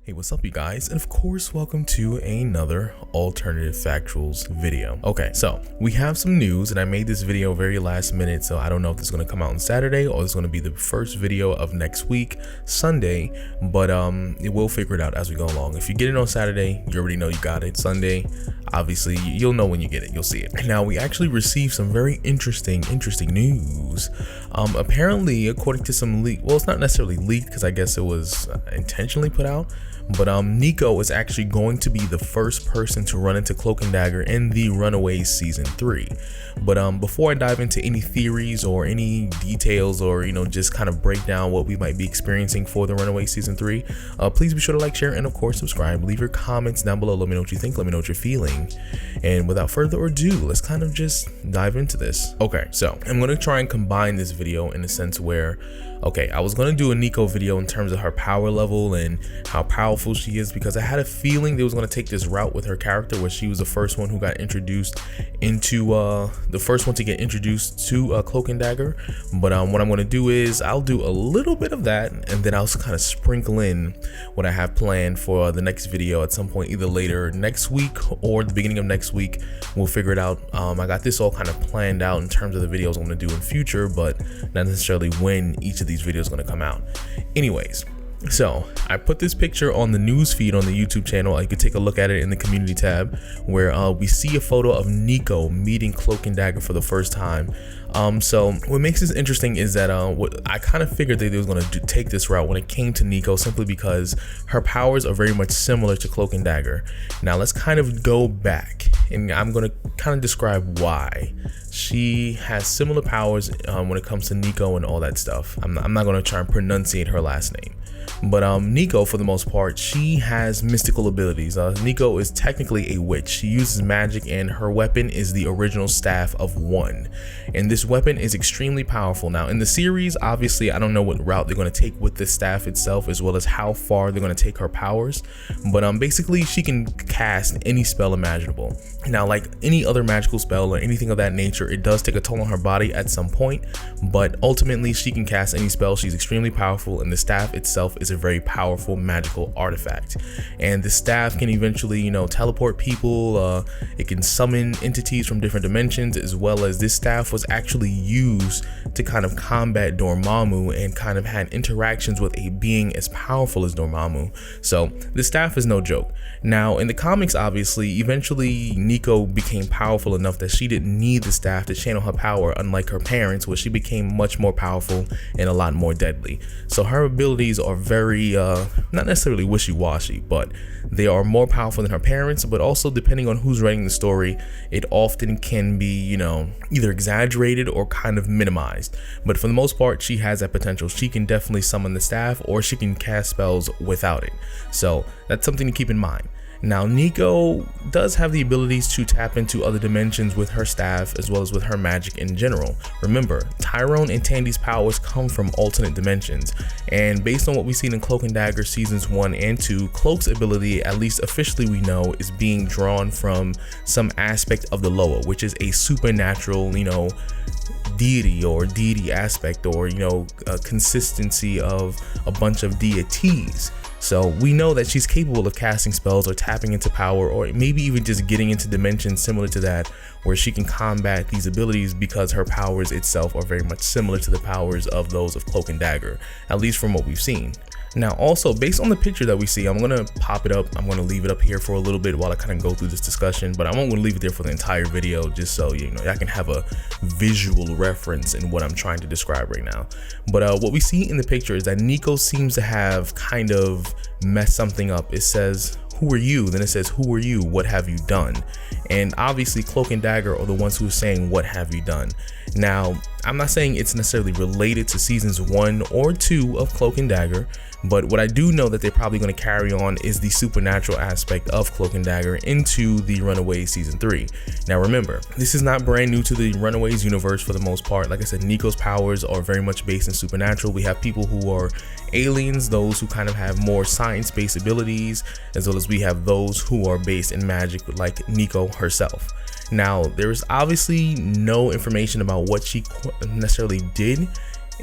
Hey, what's up you guys, and of course welcome to another alternative factuals video. Okay, so we have some news, and I made this video very last minute, so I don't know if it's going to come out on Saturday or it's going to be the first video of next week, Sunday, but we'll figure it out as we go along. If you get it on Saturday, you already know you got it. Sunday, obviously you'll know when you get it, you'll see it. Now we actually received some very interesting news. Apparently, according to some leak, well, it's not necessarily leaked because I guess it was intentionally put out, but Nico is actually going to be the first person to run into Cloak and Dagger in the Runaways season 3. But before I dive into any theories or any details, or just kind of break down what we might be experiencing for the Runaways season 3, please be sure to like, share, and of course subscribe. Leave your comments down below. Let me know what you think. Let me know what you're feeling. And without further ado, let's kind of just dive into this. Okay, so I'm going to try and combine this video in a sense where, okay, I was going to do a Nico video in terms of her power level and how powerful she is, because I had a feeling they was going to take this route with her character where she was the first one who got introduced into the first one to get introduced to Cloak and Dagger. But what I'm going to do is I'll do a little bit of that, and then I'll kind of sprinkle in what I have planned for the next video at some point, either later next week or the beginning of next week. We'll figure it out. I got this all kind of planned out in terms of the videos I'm going to do in future, but not necessarily when each of these videos going to come out. Anyways, so I put this picture on the news feed on the YouTube channel. You could take a look at it in the community tab, where we see a photo of Nico meeting Cloak and Dagger for the first time. So what makes this interesting is that what I kind of figured that they was going to take this route when it came to Nico, simply because her powers are very much similar to Cloak and Dagger. Now let's kind of go back, and I'm going to kind of describe why she has similar powers when it comes to Nico and all that stuff. I'm not going to try and pronunciate her last name. But Nico, for the most part, she has mystical abilities. Nico is technically a witch. She uses magic, and her weapon is the original Staff of One. And this weapon is extremely powerful. Now, in the series, obviously, I don't know what route they're going to take with the staff itself, as well as how far they're going to take her powers. But basically, she can cast any spell imaginable. Now, like any other magical spell or anything of that nature, it does take a toll on her body at some point. But ultimately, she can cast any spell. She's extremely powerful, and the staff itself is a very powerful magical artifact. And the staff can eventually, teleport people. It can summon entities from different dimensions, as well as this staff was actually used to kind of combat Dormammu and kind of had interactions with a being as powerful as Dormammu. So the staff is no joke. Now in the comics, obviously, eventually Nico became powerful enough that she didn't need the staff to channel her power, unlike her parents, where she became much more powerful and a lot more deadly. So her abilities are very not necessarily wishy-washy, but they are more powerful than her parents. But also, depending on who's writing the story, it often can be either exaggerated or kind of minimized. But for the most part, she has that potential. She can definitely summon the staff, or she can cast spells without it. So that's something to keep in mind. Now, Nico does have the abilities to tap into other dimensions with her staff, as well as with her magic in general. Remember, Tyrone and Tandy's powers come from alternate dimensions, and based on what we've seen in Cloak and Dagger seasons 1 and 2, Cloak's ability, at least officially we know, is being drawn from some aspect of the Loa, which is a supernatural, deity aspect, or a consistency of a bunch of deities. So we know that she's capable of casting spells or tapping into power, or maybe even just getting into dimensions similar to that, where she can combat these abilities, because her powers itself are very much similar to the powers of those of Cloak and Dagger, at least from what we've seen. Now also, based on the picture that we see, I'm going to pop it up. I'm going to leave it up here for a little bit while I kind of go through this discussion, but I won't leave it there for the entire video, just so I can have a visual reference in what I'm trying to describe right now. But what we see in the picture is that Nico seems to have kind of messed something up. It says, "Who are you?" Then it says, "Who are you? What have you done?" And obviously Cloak and Dagger are the ones who are saying, "What have you done?" Now, I'm not saying it's necessarily related to seasons 1 or 2 of Cloak and Dagger, but what I do know that they're probably going to carry on is the supernatural aspect of Cloak and Dagger into the Runaways season 3. Now remember, this is not brand new to the Runaways universe for the most part. Like I said, Nico's powers are very much based in supernatural. We have people who are aliens, those who kind of have more science-based abilities, as well as we have those who are based in magic, like Nico herself. Now, there's obviously no information about what she necessarily did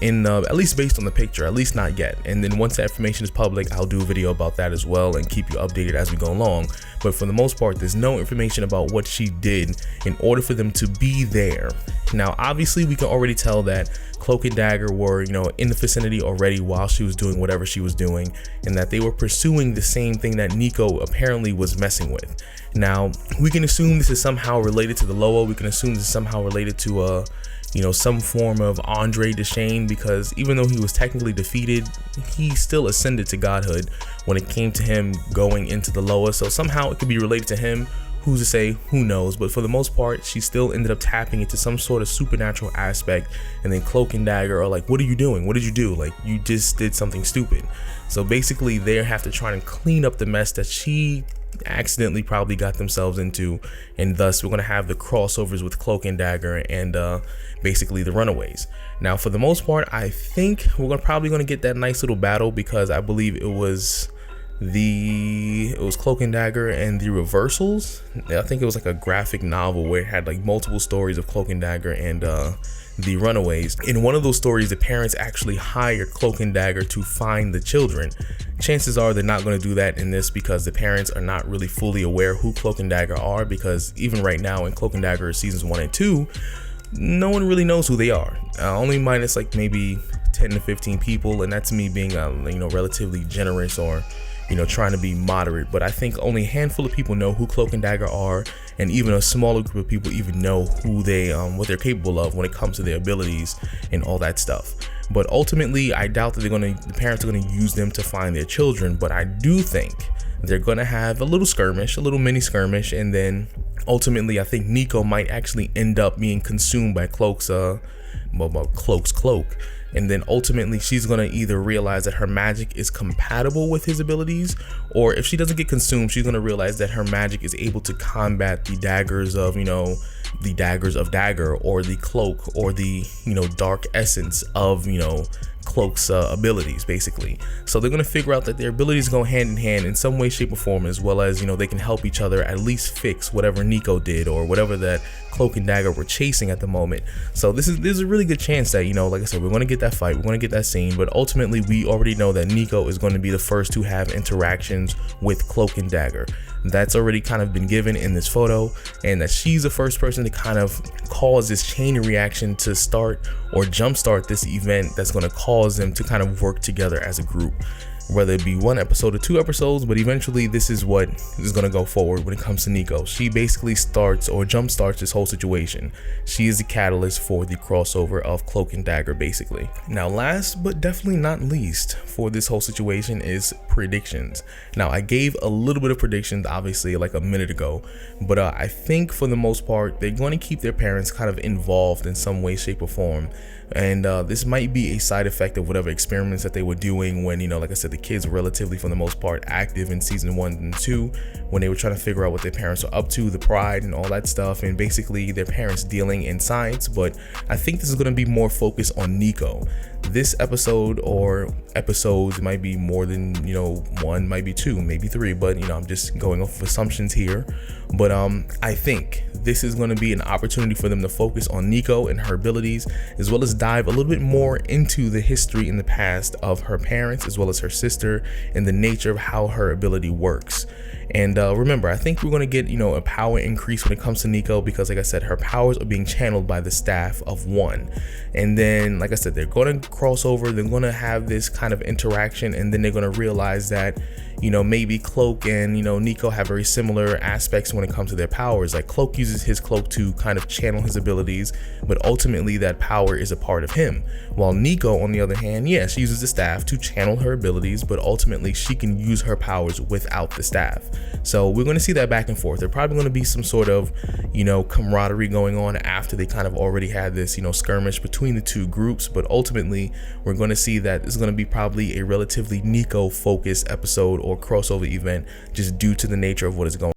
in at least based on the picture, at least not yet. And then once that information is public, I'll do a video about that as well and keep you updated as we go along. But for the most part, there's no information about what she did in order for them to be there. Now, obviously, we can already tell that Cloak and Dagger were, in the vicinity already while she was doing whatever she was doing, and that they were pursuing the same thing that Nico apparently was messing with. Now, we can assume this is somehow related to the Loa. We can assume this is somehow related to some form of Andre Deshane, because even though he was technically defeated, he still ascended to godhood when it came to him going into the Loa. So somehow it could be related to him. Who's to say? Who knows? But for the most part, she still ended up tapping into some sort of supernatural aspect. And then Cloak and Dagger are like, what are you doing? What did you do? Like, you just did something stupid. So basically, they have to try and clean up the mess that she accidentally probably got themselves into, and thus we're going to have the crossovers with Cloak and Dagger and basically the Runaways. Now, for the most part, I think we're probably going to get that nice little battle, because I believe it was Cloak and Dagger and the Reversals. I think it was like a graphic novel where it had like multiple stories of Cloak and Dagger and the Runaways. In one of those stories, the parents actually hired Cloak and Dagger to find the children. Chances are they're not going to do that in this, because the parents are not really fully aware who Cloak and Dagger are, because even right now in Cloak and Dagger seasons 1 and 2, no one really knows who they are. Only minus like maybe 10 to 15 people, and that's me being relatively generous or trying to be moderate. But I think only a handful of people know who Cloak and Dagger are, and even a smaller group of people even know who they what they're capable of when it comes to their abilities and all that stuff. But ultimately, I doubt that the parents are gonna use them to find their children. But I do think they're gonna have a little skirmish, a little mini skirmish, and then ultimately, I think Nico might actually end up being consumed by Cloak's cloak. And then ultimately, she's gonna either realize that her magic is compatible with his abilities, or if she doesn't get consumed, she's gonna realize that her magic is able to combat the daggers of, the daggers of Dagger, or the cloak, or the, dark essence of, Cloak's abilities, basically. So they're gonna figure out that their abilities go hand in hand in some way, shape, or form, as well as they can help each other at least fix whatever Nico did, or whatever that Cloak and Dagger were chasing at the moment. So there's a really good chance that like I said, we're gonna get that fight, we're gonna get that scene. But ultimately, we already know that Nico is going to be the first to have interactions with Cloak and Dagger. That's already kind of been given in this photo, and that she's the first person to kind of cause this chain reaction to start or jumpstart this event that's going to cause them to kind of work together as a group, whether it be 1 episode or 2 episodes. But eventually, this is what is going to go forward when it comes to Nico. She basically starts or jumpstarts this whole situation. She is the catalyst for the crossover of Cloak and Dagger, basically. Now, last but definitely not least for this whole situation is predictions. Now, I gave a little bit of predictions, obviously, like a minute ago, but I think for the most part, they're going to keep their parents kind of involved in some way, shape, or form. And this might be a side effect of whatever experiments that they were doing when, like I said, the kids were relatively, for the most part, active in season 1 and 2, when they were trying to figure out what their parents were up to, the pride and all that stuff, and basically their parents dealing in science. But I think this is going to be more focused on Nico. This episode or episodes might be more than 1, might be 2, maybe 3, but I'm just going off of assumptions here. But I think this is going to be an opportunity for them to focus on Nico and her abilities, as well as dive a little bit more into the history in the past of her parents, as well as her sister, and the nature of how her ability works. And remember, I think we're going to get a power increase when it comes to Nico, because like I said, her powers are being channeled by the staff of 1. And then, like I said, they're going to cross over, they're going to have this kind of interaction, and then they're going to realize that maybe Cloak and Nico have very similar aspects when it comes to their powers. Like, Cloak uses his cloak to kind of channel his abilities, but ultimately that power is a part of him. While Nico, on the other hand, she uses the staff to channel her abilities, but ultimately she can use her powers without the staff. So we're going to see that back and forth. There's probably going to be some sort of camaraderie going on after they kind of already had this skirmish between the two groups. But ultimately, we're going to see that it's going to be probably a relatively Nico focused episode or crossover event, just due to the nature of what is going